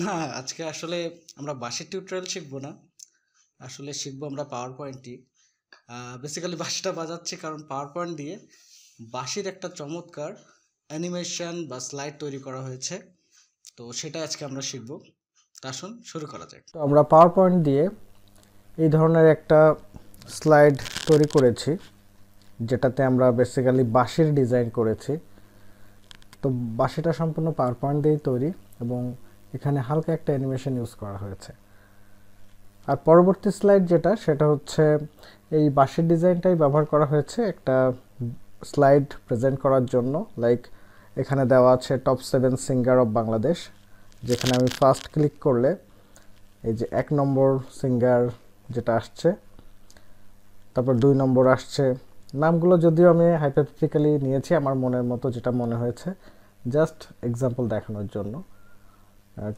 না, আজকে আসলে আমরা বাঁশির টিউটোরিয়াল শিখবো না। আসলে শিখবো আমরা পাওয়ার পয়েন্টই। বেসিক্যালি বাঁশিটা বাজাচ্ছি কারণ পাওয়ার পয়েন্ট দিয়ে বাঁশির একটা চমৎকার অ্যানিমেশন বা স্লাইড তৈরি করা হয়েছে। তো সেটা আজকে আমরা শিখবো। তা আসুন শুরু করা যাক। তো আমরা পাওয়ার পয়েন্ট দিয়ে এই ধরনের একটা স্লাইড তৈরি করেছি, যেটাতে আমরা বেসিক্যালি বাঁশির ডিজাইন করেছি। তো বাঁশিটা সম্পূর্ণ পাওয়ার পয়েন্ট দিয়েই তৈরি এবং এখানে হালকা একটা অ্যানিমেশন ইউজ করা হয়েছে। আর পরবর্তী স্লাইড সেটা হচ্ছে এই বাঁশির ডিজাইনটাই ব্যবহার করা হয়েছে একটা স্লাইড প্রেজেন্ট করার জন্য। লাইক এখানে দেওয়া আছে টপ 7 সিঙ্গার অফ বাংলাদেশ, যেখানে আমি ফার্স্ট ক্লিক করলে এই যে 1 নম্বর সিঙ্গার যেটা আসছে, তারপর 2 নম্বর আসছে। নামগুলো যদিও আমি হাইপোথেটিক্যালি নিয়েছি আমার মনের মতো, যেটা মনে হয়েছে, জাস্ট এক্সাম্পল দেখানোর জন্য,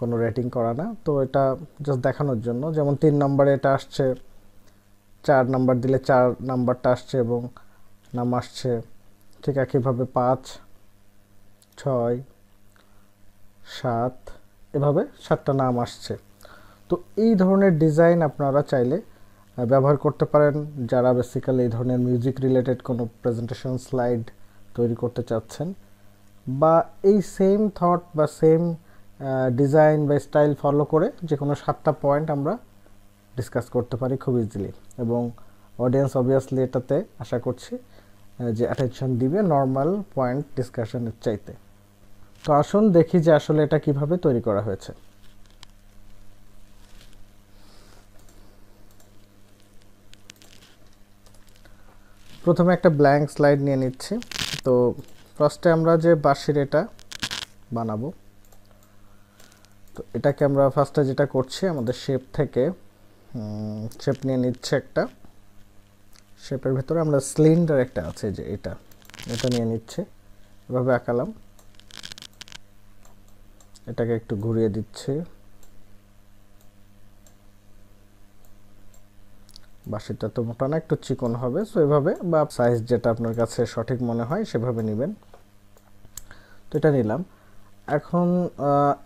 কোনো রেটিং করা না। তো এটা জাস্ট দেখানোর জন্য, যেমন 3 নম্বরে এটা আসছে, 4 নাম্বার দিলে 4 নাম্বারটা আসছে এবং নাম আসছে। ঠিক একইভাবে 5, 6, 7, এভাবে 7টা নাম আসছে। তো এই ধরনের ডিজাইন আপনারা চাইলে ব্যবহার করতে পারেন যারা বেসিক্যালি এই ধরনের মিউজিক রিলেটেড কোনো প্রেজেন্টেশন স্লাইড তৈরি করতে চাচ্ছেন, বা এই সেম থট বা সেম ডিজাইন বা স্টাইল ফলো করে যে কোনো 7টা পয়েন্ট আমরা ডিসকাস করতে পারি খুব ইজিলি। এবং অডিয়েন্স অবভিয়াসলি এটাতে আশা করছি যে অ্যাটেনশন দিবে নর্মাল পয়েন্ট ডিসকাশনের চাইতে। তো আসুন দেখি যে আসলে এটা কিভাবে তৈরি করা হয়েছে। প্রথমে একটা ব্ল্যাঙ্ক স্লাইড নিয়ে নিচ্ছি। তো ফার্স্টে আমরা যে বাঁশির এটা বানাবো, তো এটাকে আমরা ফার্স্টে যেটা করছি, আমাদের শেপ থেকে শেপ নিয়ে নিচ্ছে একটা। শেপের ভেতরে আমরা সিলিন্ডার একটা আছে যে এটা নিয়ে নিচ্ছে, এভাবে আঁকালাম। এটাকে একটু ঘুরিয়ে দিচ্ছি। বাঁশিটা তো মোটা না, একটু চিকন হবে, সো এভাবে, বা সাইজ যেটা আপনার কাছে সঠিক মনে হয় সেভাবে নেবেন। তো এটা নিলাম। এখন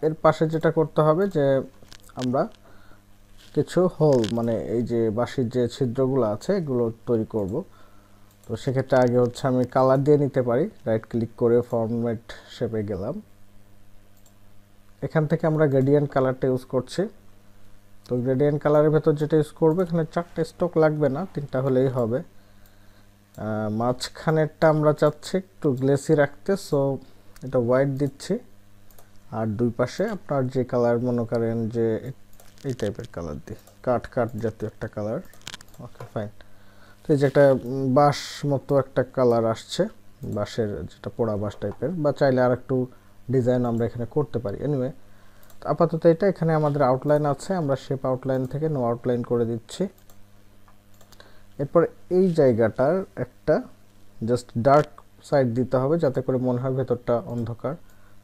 এর পাশে যেটা করতে হবে যে আমরা কিছু হোল, মানে এই যে বাঁশির যে ছিদ্রগুলো আছে এগুলো তৈরি করব। তো সেক্ষেত্রে আগে হচ্ছে আমি কালার দিয়ে নিতে পারি। রাইট ক্লিক করে ফরম্যাট শেপে গেলাম। এখান থেকে আমরা গ্রেডিয়েন্ট কালারটা ইউজ করছি। তো গ্রেডিয়েন্ট কালারের ভেতর যেটা ইউজ করবো, এখানে 4টে স্ট্রোক লাগবে না, 3টা হলেই হবে। মাঝখানেরটা আমরা চাচ্ছি একটু গ্লেসি রাখতে, সো এটা হোয়াইট দিচ্ছি। আর দুই পাশে আপনার যে কালার মনে করেন যে এই টাইপের কালার দিই, কাঠ জাতীয় একটা কালার। ওকে, ফাইন। তো এই যে একটা বাঁশ মতো একটা কালার আসছে, বাঁশের যেটা পোড়া বাঁশ টাইপের, বা চাইলে আর একটু ডিজাইন আমরা এখানে করতে পারি। এনিওয়ে, আপাতত এটা এখানে আমাদের আউটলাইন আছে, আমরা শেপ আউটলাইন থেকে নো আউটলাইন করে দিচ্ছি। এরপর এই জায়গাটার একটা জাস্ট ডার্ক সাইড দিতে হবে, যাতে করে মনে হয় ভেতরটা অন্ধকার।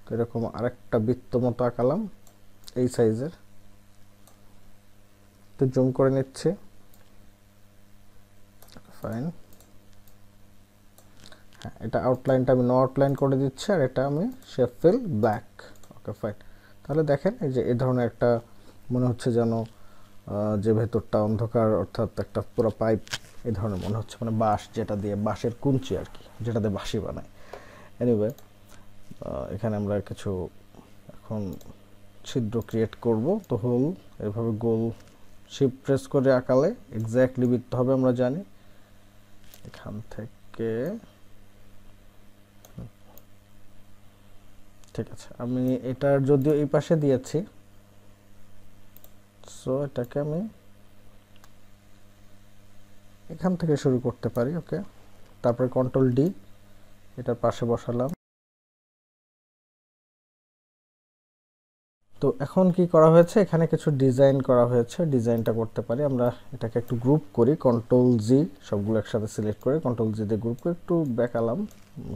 তো এরকম আরেকটা বৃত্ত মতো আঁকালাম এই সাইজের। তো জুম করে নিচ্ছি, ফাইন। হ্যাঁ, এটা আউটলাইনটা আমি নো আউটলাইন করে দিচ্ছি, আর এটা আমি শেপ ফিল ব্ল্যাক। ওকে, ফাইন। তাহলে দেখেন এই যে এই ধরনের একটা মনে হচ্ছে যেন যে ভেতরটা অন্ধকার, অর্থাৎ একটা পুরো পাইপ এই ধরনের মনে হচ্ছে, মানে বাঁশ, যেটা দিয়ে বাঁশের কুঞ্চি আর কি, যেটা দিয়ে বাঁশি বানায়। এনিওয়ে, এখানে আমরা কিছু এখন ছিদ্র ক্রিয়েট করব। তো হোল এভাবে গোল শিফট প্রেস করে আঁকালে এক্স্যাক্টলি বৃত্ত হবে, আমরা জানি। এখান থেকে ঠিক আছে, আমি এটার যদিও এই পাশে দিয়েছি, সো এটাকে আমি এখান থেকে শুরু করতে পারি। ওকে, তারপরে কন্ট্রোল ডি, এটার পাশে বসালাম। তো এখন কি করা হয়েছে, এখানে কিছু ডিজাইন করা হয়েছে, ডিজাইনটা করতে পারি আমরা। এটাকে একটু গ্রুপ করি, কন্ট্রোল জি, সবগুলো একসাথে সিলেক্ট করে কন্ট্রোল জি দিয়ে গ্রুপ করে একটু বেঁকালাম,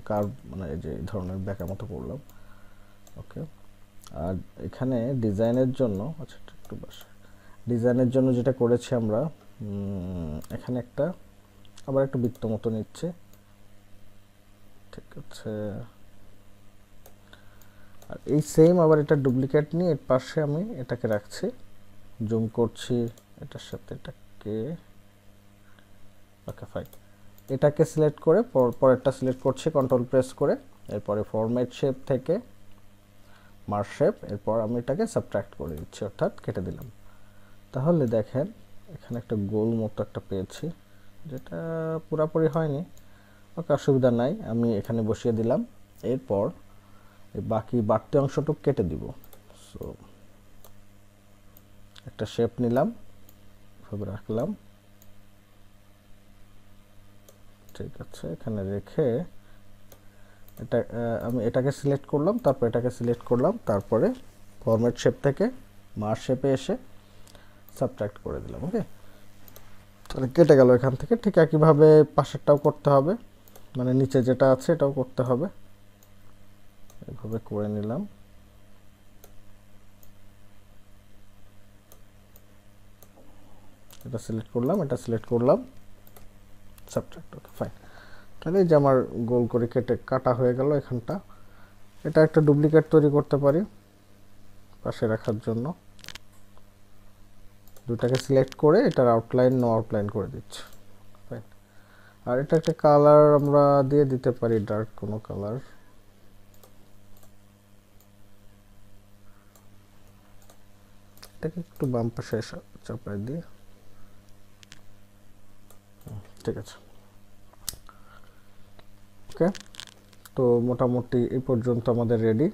কার্ভ, মানে এই যে এই ধরনের বেঁকা মতো করলাম। ওকে, আর এখানে ডিজাইনের জন্য, আচ্ছা একটু বাস, ডিজাইনের জন্য যেটা করেছি আমরা, এখানে একটা আবার একটু বৃত্ত মতো নিচ্ছে। ঠিক আছে, আর এই সেম আবার এটা ডুপ্লিকেট নিয়ে এর পাশে আমি এটাকে রাখছি, জুম করছি এটার সাথে এটাকে, ওকে ফাইন। এটাকে সিলেক্ট করে পরেরটা সিলেক্ট করছি কন্ট্রোল প্রেস করে, এরপরে ফরম্যাট শেপ থেকে মার্জ শেপ, এরপর আমি এটাকে সাবট্রাক্ট করে দিচ্ছি, অর্থাৎ কেটে দিলাম। তাহলে দেখেন এখানে একটা গোল মতো একটা পেয়েছি, যেটা পুরোপুরি হয়নি, ওকে অসুবিধা নাই, আমি এখানে বসিয়ে দিলাম। এরপর এই বাকি বাড়তি অংশটুকু কেটে দিব। সো একটা শেপ নিলাম, এভাবে রাখলাম, ঠিক আছে। এখানে রেখে এটা আমি এটাকে সিলেক্ট করলাম, তারপর এটাকে সিলেক্ট করলাম, তারপরে ফরম্যাট শেপ থেকে মার্জ শেপে এসে সাবট্রাক্ট করে দিলাম। ওকে, তাহলে কেটে গেল এখান থেকে। ঠিক একইভাবে পাশেরটাও করতে হবে, মানে নিচে যেটা আছে এটাও করতে হবে, এভাবে করে নিলাম। এটা সিলেক্ট করলাম, এটা সিলেক্ট করলাম, সাবট্রাক্ট, ওকে ফাইন। তাহলে এই যে আমার গোল করে কেটে কাটা হয়ে গেল এখানটা। এটা একটা ডুপ্লিকেট তৈরি করতে পারি পাশে রাখার জন্য, দুটাকে সিলেক্ট করে এটার আউটলাইন নো আউটলাইন করে দিচ্ছি, ফাইন। আর এটা একটা কালার আমরা দিয়ে দিতে পারি, ডার্ক কোনো কালার, এটাকে একটু বাম পাশে চাপাই দিই, ঠিক আছে। ওকে, তো মোটামুটি এই পর্যন্ত আমাদের রেডি।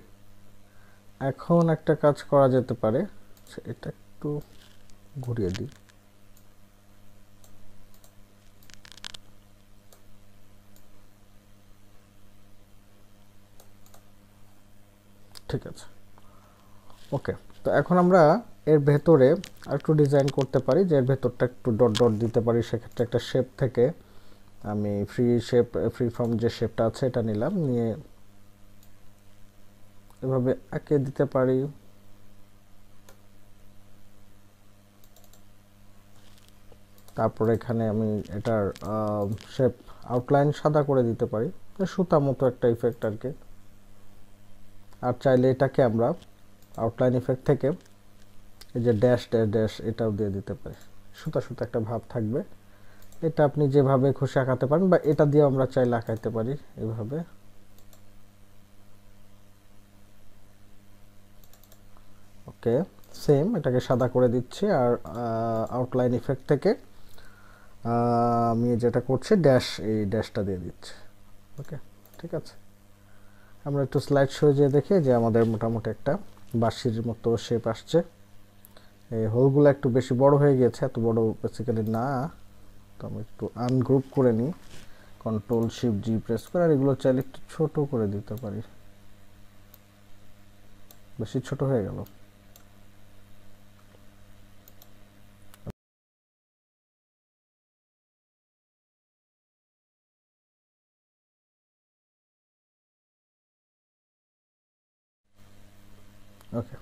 এখন একটা কাজ করা যেতে পারে, এটা একটু ঘুরিয়ে দিই, ঠিক আছে। ওকে, তো এখন আমরা এর ভেতরে একটু ডিজাইন করতে পারি, যে এর ভেতরটা একটু ডট ডট দিতে পারি। সেক্ষেত্রে একটা শেপ থেকে আমি ফ্রি ফর্ম যে শেপটা আছে এটা নিলাম, নিয়ে এভাবে এঁকে দিতে পারি। তারপরে এখানে আমি এটার শেপ আউটলাইন সাদা করে দিতে পারি, সুতা মতো একটা ইফেক্ট আর কি। আর চাইলে এটাকে আমরা আউটলাইন ইফেক্ট থেকে এই যে ড্যাশ ড্যাশ ড্যাশ এটাও দিয়ে দিতে পারি, সুতা সুতা একটা ভাব থাকবে। এটা আপনি যেভাবে খুশি আঁকাতে পারেন, বা এটা দিয়ে আমরা চাইলে আঁকাইতে পারি এভাবে। ওকে, সেম এটাকে সাদা করে দিচ্ছি। আর আউটলাইন ইফেক্ট থেকে আমি যেটা করছি ড্যাশ, এই ড্যাশটা দিয়ে দিচ্ছি। ওকে, ঠিক আছে। আমরা একটু স্লাইড শো যে দেখি যে আমাদের মোটামুটি একটা বাঁশির মতো শেপ আসছে। এই হোলগুলো একটু বেশি বড় হয়ে গেছে, এত বড় বেসিক্যালি না, তো আমি একটু আনগ্রুপ করে নিই, কন্ট্রোল শিফট জি প্রেস করে। আর এগুলো চাইলে একটু ছোট করে দিতে পারি, বেশি ছোট হয়ে গেল। ওকে,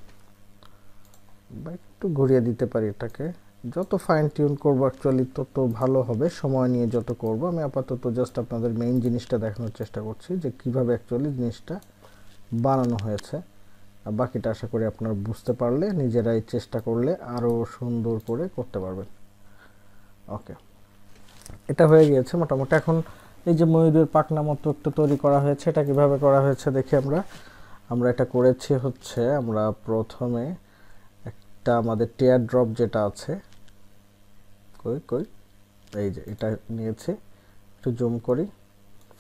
বা একটু ঘুরিয়ে দিতে পারি এটাকে। যত ফাইন টিউন করবো অ্যাকচুয়ালি তত ভালো হবে, সময় নিয়ে যত করব। আমি আপাতত জাস্ট আপনাদের মেইন জিনিসটা দেখানোর চেষ্টা করছি, যে কিভাবে অ্যাকচুয়ালি জিনিসটা বানানো হয়েছে। আর বাকিটা আশা করি আপনারা বুঝতে পারলে নিজেরাই চেষ্টা করলে আরও সুন্দর করে করতে পারবেন। ওকে, এটা হয়ে গিয়েছে মোটামুটি। এখন এই যে ময়ূরের পাখনা মতো একটু তৈরি করা হয়েছে, এটা কিভাবে করা হয়েছে দেখি আমরা। আমরা এটা করেছি হচ্ছে, আমরা প্রথমে একটা আমাদের টিয়ার ড্রপ যেটা আছে, কই কই এই যে এটা নিয়েছি, একটু জুম করি,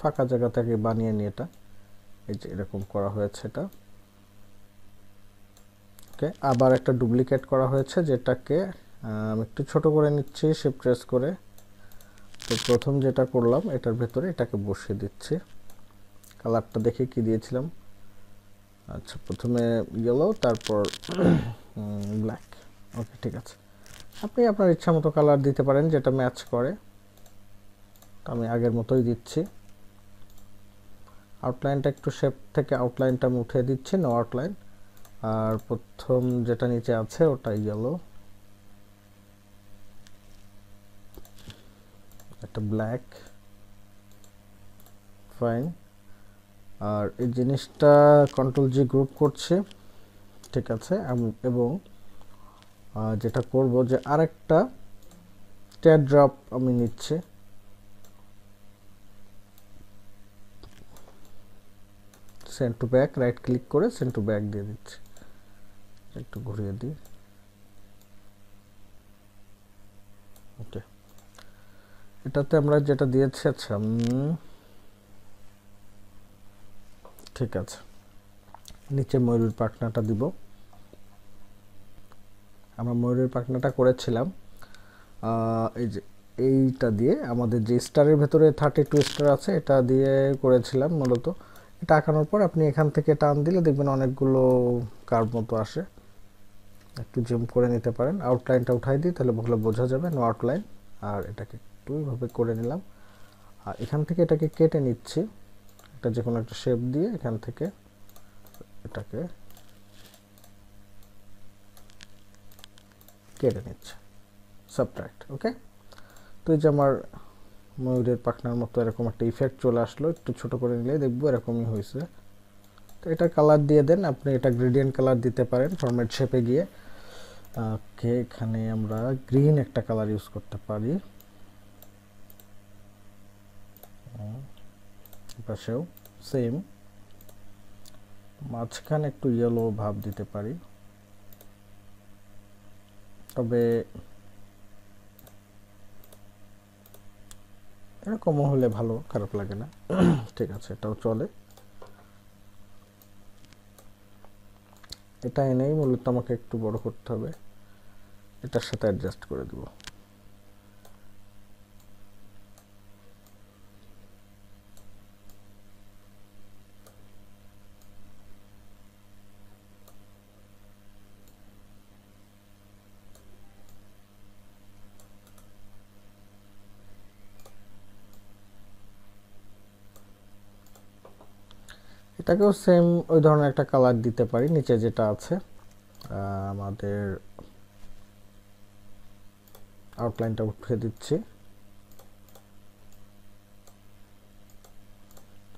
ফাঁকা জায়গা থেকে বানিয়ে নিয়ে এটা এই যে এরকম করা হয়েছে এটা। ওকে, আবার একটা ডুপ্লিকেট করা হয়েছে, যেটাকে আমি একটু ছোট করে নিচ্ছি শিফট প্রেস করে। তো প্রথম যেটা করলাম এটার ভেতরে এটাকে বসিয়ে দিচ্ছি। কালারটা দেখে কি দিয়েছিলাম, আচ্ছা প্রথমে ইয়েলো, তারপর ব্ল্যাক। ওকে, ঠিক আছে। আপনি আপনার ইচ্ছা মতো কালার দিতে পারেন যেটা ম্যাচ করে, আমি আগের মতোই দিচ্ছি। আউটলাইনটা একটু শেপ থেকে আউটলাইনটা আমি উঠিয়ে দিচ্ছি, নো আউটলাইন। আর প্রথম যেটা নিচে আছে ওটা ইয়েলো, একটা ব্ল্যাক, ফাইন। আর এই জিনিসটা কন্ট্রোল জি গ্রুপ করছে, ঠিক আছে। এবং যেটা করব যে আরেকটা টেয়ার ড্রপ আমি নিচ্ছি, send to back, right click করে সেন্ড টু ব্যাক দিয়ে দিচ্ছি। একটু ঘুরিয়ে দিই, ওকে। এটাতে আমরা যেটা দিয়েছি, আচ্ছা ঠিক আছে, নিচে ময়ূরের পাখনাটা দিব। আমরা ময়ূরের পাখনাটা করেছিলাম এই যে এইটা দিয়ে, আমাদের যে স্টারের ভেতরে 32 স্টার আছে এটা দিয়ে করেছিলাম মূলত। এটা আঁকানোর পর আপনি এখান থেকে টান দিলে দেখবেন অনেকগুলো কার্ভ মতো আসে। একটু জুম করে নিতে পারেন, আউটলাইনটা উঠাই দিই তাহলে ভালো বোঝা যাবে, নো আউটলাইন। আর এটাকে একটু এইভাবে করে নিলাম, আর এখান থেকে এটাকে কেটে নিচ্ছি, এটা যে কোনো একটা শেপ দিয়ে এখান থেকে এটাকে কেটে নিচ্ছে, সাবট্রাক্ট, ওকে। তো এই যে আমার ময়ূরের পাখনার মতো এরকম একটা ইফেক্ট চলে আসলো, একটু ছোট করে নিলে দেখবো এরকমই হয়েছে। তো এটা কালার দিয়ে দেন, আপনি এটা গ্রেডিয়েন্ট কালার দিতে পারেন ফরম্যাট শেপে গিয়ে। ওকে, এখানে আমরা গ্রিন একটা কালার ইউজ করতে পারি, পাশেও সেম, মাঝখানে একটু ইয়েলো ভাব দিতে পারি, তবে এরকমও হলে ভালো, খারাপ লাগে না। ঠিক আছে, এটাও চলে। এটা এনেই মূলত আমাকে একটু বড় করতে হবে, এটার সাথে অ্যাডজাস্ট করে দেব। এটাকেও সেম ওই ধরনের একটা কালার দিতে পারি, নিচে যেটা আছে আমাদের আউটলাইনটা উঠিয়ে দিচ্ছি,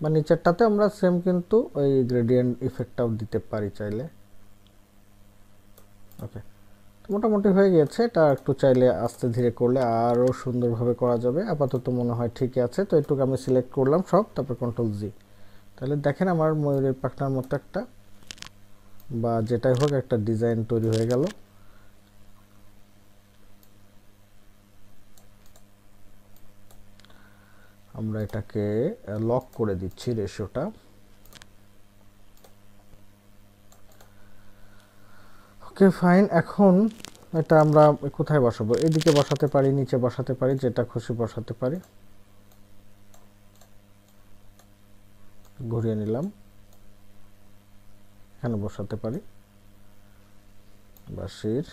বা নিচেরটাতে আমরা সেম কিন্তু ওই গ্রেডিয়েন্ট ইফেক্টটাও দিতে পারি চাইলে। ওকে, মোটামুটি হয়ে গেছে। এটা একটু চাইলে আস্তে ধীরে করলে আরও সুন্দরভাবে করা যাবে, আপাতত মনে হয় ঠিকই আছে। তো এটুকু আমি সিলেক্ট করলাম সব, তারপর কন্ট্রোল জি, তাহলে দেখেন আমার ময়ূরের পাখনার মতো একটা বা যেটাই হোক একটা ডিজাইন তৈরি হয়ে গেল। আমরা এটাকে লক করে দিচ্ছি রেশিওটা। ওকে ফাইন, এখন এটা আমরা কোথায় বসাবো? এদিকে বসাতে পারি, নিচে বসাতে পারি, যেটা খুশি বসাতে পারি। ঘুরিয়ে নিলাম, এখানে বসাতে পারি। বাঁশির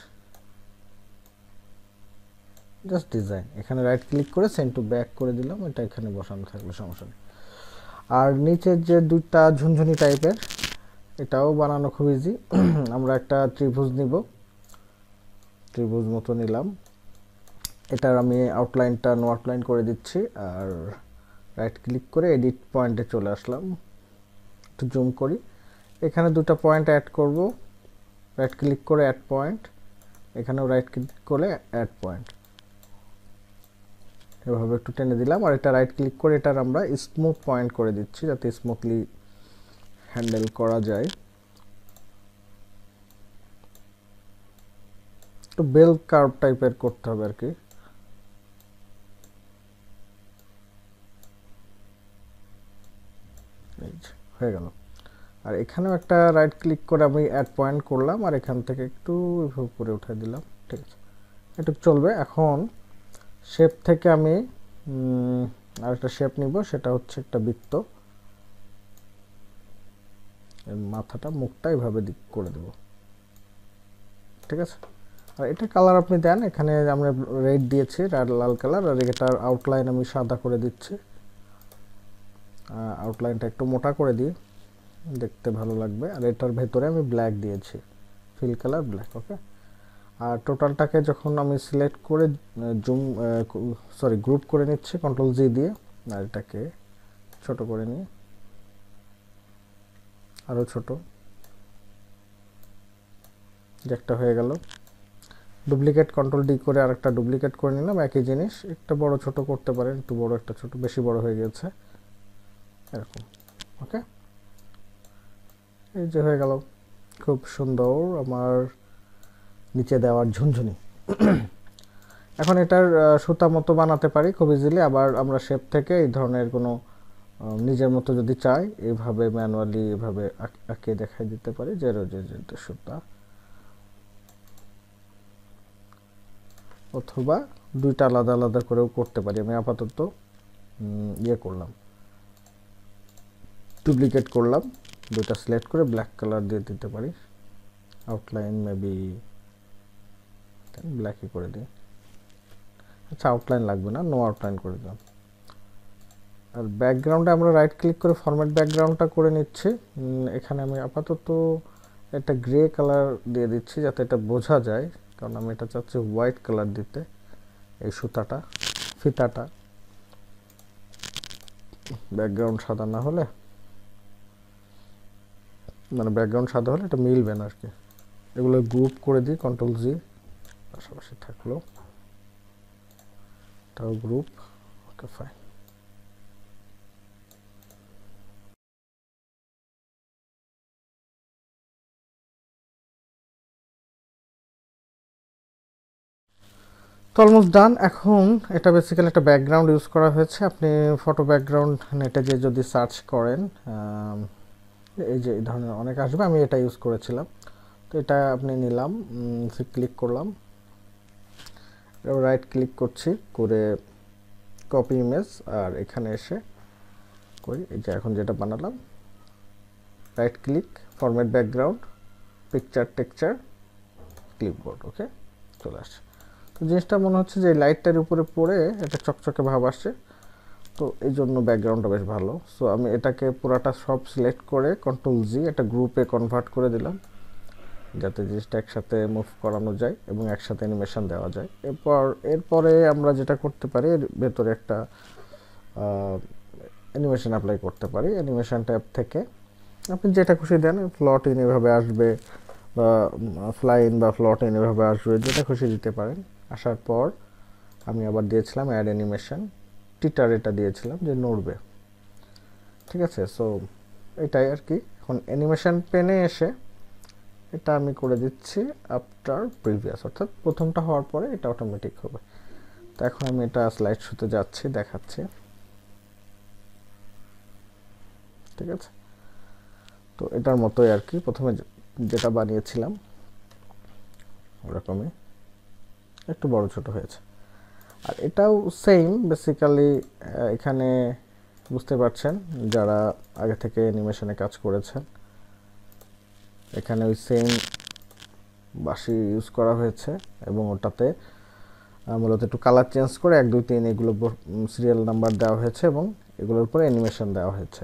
জাস্ট ডিজাইন, এখানে রাইট ক্লিক করে সেন্ড টু ব্যাক করে দিলাম, এটা এখানে বসানো থাকলে সমস্যা নেই। আর নিচের যে দুইটা ঝুনঝুনি টাইপের, এটাও বানানো খুব ইজি। আমরা একটা ত্রিভুজ নিব, ত্রিভুজ মতো নিলাম, এটার আমি আউটলাইনটা নো আউটলাইন করে দিচ্ছি, আর রাইট ক্লিক করে এডিট পয়েন্টে চলে আসলাম, একটু জুম করি, এখানে দুটো পয়েন্ট অ্যাড করব, রাইট ক্লিক করে অ্যাড পয়েন্ট, এখানেও রাইট ক্লিক করে অ্যাড পয়েন্ট, এভাবে একটু টেনে দিলাম। আর এটা রাইট ক্লিক করে এটার আমরা স্মুথ পয়েন্ট করে দিচ্ছি, যাতে স্মুথলি হ্যান্ডেল করা যায়। একটু বেল কার্ভ টাইপের করতে হবে আর কি। হয়ে গেল। আর এখানেও একটা রাইট ক্লিক করে আমি অ্যাড পয়েন্ট করলাম, আর এখান থেকে একটু উপরে উঠে দিলাম, ঠিক আছে, এটুকু চলবে। এখন শেপ থেকে আমি আরেকটা শেপ নিব, সেটা হচ্ছে একটা বৃত্ত, মাথাটা মুখটা এইভাবে দিক করে দেব, ঠিক আছে। আর এটা কালার আপনি দেন, এখানে আমরা রেড দিয়েছি, লাল কালার, আর এটার আউটলাইন আমি সাদা করে দিচ্ছি, আউটলাইনটা একটু মোটা করে দিই, দেখতে ভালো লাগবে। আর এটার ভেতরে আমি ব্ল্যাক দিয়েছি, ফিল কালার ব্ল্যাক, ওকে। আর টোটালটাকে যখন আমি সিলেক্ট করে গ্রুপ করে নিচ্ছি কন্ট্রোল জি দিয়ে, আর এটাকে ছোট করে নিই, আরও ছোট, যে একটা হয়ে গেল। ডুপ্লিকেট কন্ট্রোল ডি করে আরেকটা ডুপ্লিকেট করে নিলাম, একই জিনিস, একটা বড় ছোট করতে পারেন, একটু বড় একটা ছোট, বেশি বড় হয়ে গেছে এরকম। ওকে, এই যে হয়ে গেল, খুব সুন্দর আমার নিচে দেওয়ার ঝুনঝুনি। এখন এটার সুতা মতো বানাতে পারি খুব ইজিলি। আবার আমরা শেপ থেকে এই ধরনের কোনো নিজের মতো যদি চাই এইভাবে ম্যানুয়ালি এভাবে আঁকে দেখাই দিতে পারি যে সুতা, অথবা দুইটা আলাদা আলাদা করেও করতে পারি। আমি আপাতত ইয়ে করলাম, ডুপ্লিকেট করলাম, দুইটা সিলেক্ট করে ব্ল্যাক কালার দিয়ে দিতে পারি। আউটলাইন মেবি ব্ল্যাকই করে দিই। আচ্ছা, আউটলাইন লাগবে না, নো আউটলাইন করে দিলাম। আর ব্যাকগ্রাউন্ডে আমরা রাইট ক্লিক করে ফরম্যাট ব্যাকগ্রাউন্ডটা করে নিচ্ছি। এখানে আমি আপাতত একটা গ্রে কালার দিয়ে দিচ্ছি যাতে এটা বোঝা যায়, কারণ আমি এটা চাচ্ছি হোয়াইট কালার দিতে। এই সুতাটা, ফিতাটা ব্যাকগ্রাউন্ড সাদা না হলে, মানে ব্যাকগ্রাউন্ড সাদা হলে এটা মিলবে না আর কি। এগুলো গ্রুপ করে দিই, কন্ট্রোল জি, পাশাপাশি থাকলো, এটাও গ্রুপ। ওকে, ফাইন। তো অলমোস্ট ডান। এখন এটা বেসিক্যালি একটা ব্যাকগ্রাউন্ড ইউজ করা হয়েছে। আপনি ফটো ব্যাকগ্রাউন্ড নেটে গিয়ে যদি সার্চ করেন, এই যে এই ধরনের অনেক আসবে, আমি এটা ইউজ করেছিলাম। তো এটা আপনি নিলাম, ক্লিক করলাম, রাইট ক্লিক করছি, করে কপি ইমেজ, আর এখানে এসে করি এই যে এখন যেটা বানালাম, right click, format background, picture texture, clipboard. Okay, চলে আসছে। তো জিনিসটা মনে হচ্ছে যে লাইটটার উপরে পড়ে এটা চকচকে ভাব আসছে, তো এই জন্য ব্যাকগ্রাউন্ডটা বেশ ভালো। সো আমি এটাকে পুরাটা সব সিলেক্ট করে কন্ট্রোল জি একটা গ্রুপে কনভার্ট করে দিলাম, যাতে জিনিসটা একসাথে মুভ করানো যায় এবং একসাথে অ্যানিমেশন দেওয়া যায়। এরপরে আমরা যেটা করতে পারি, এর ভেতরে একটা অ্যানিমেশন অ্যাপ্লাই করতে পারি। অ্যানিমেশন ট্যাব থেকে আপনি যেটা খুশি দেন, ফ্লট ইন এভাবে আসবে, বা ফ্লাই ইন বা ফ্লট ইন এভাবে আসবে, যেটা খুশি দিতে পারেন। আসার পর আমি আবার দিয়েছিলাম অ্যাড অ্যানিমেশন, টিটার এটা দিয়েছিলাম যে নড়বে। ঠিক আছে, সো এটাই আর কি। এখন অ্যানিমেশন পেনে এসে এটা আমি করে দিচ্ছি আফটার প্রিভিয়াস, অর্থাৎ প্রথমটা হওয়ার পরে এটা অটোমেটিক হবে। তো এখন আমি এটা স্লাইড শোতে যাচ্ছি, দেখাচ্ছি। ঠিক আছে, তো এটার মতোই আর কি, প্রথমে যেটা বানিয়েছিলাম ওরকমই, একটু বড় ছোট হয়েছে। আর এটাও সেম বেসিক্যালি, এখানে বুঝতে পারছেন যারা আগে থেকে অ্যানিমেশনে কাজ করেছেন, এখানে ওই সেম বাঁশি ইউজ করা হয়েছে এবং ওটাতে মূলত একটু কালার চেঞ্জ করে 1 2 3 এগুলো সিরিয়াল নাম্বার দেওয়া হয়েছে এবং এগুলোর উপরে অ্যানিমেশন দেওয়া হয়েছে।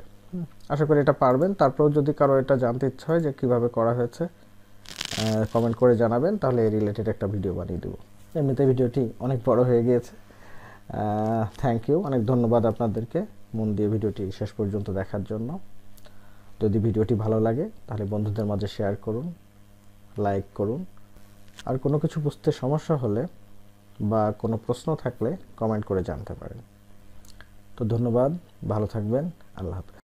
আশা করি এটা পারবেন। তারপরেও যদি কারো এটা জানতে ইচ্ছা হয় যে কীভাবে করা হয়েছে, কমেন্ট করে জানাবেন, তাহলে এই রিলেটেড একটা ভিডিও বানিয়ে দেবো। এমনিতে ভিডিওটি অনেক বড় হয়ে গিয়েছে। থ্যাংক ইউ, অনেক ধন্যবাদ আপনাদেরকে মন দিয়ে ভিডিওটি শেষ পর্যন্ত দেখার জন্য। যদি ভিডিওটি ভালো লাগে তাহলে বন্ধুদের মাঝে শেয়ার করুন, লাইক করুন। আর কোনো কিছু বুঝতে সমস্যা হলে বা কোনো প্রশ্ন থাকলে কমেন্ট করে জানতে পারেন। তো ধন্যবাদ, ভালো থাকবেন, আল্লাহ হাফেজ।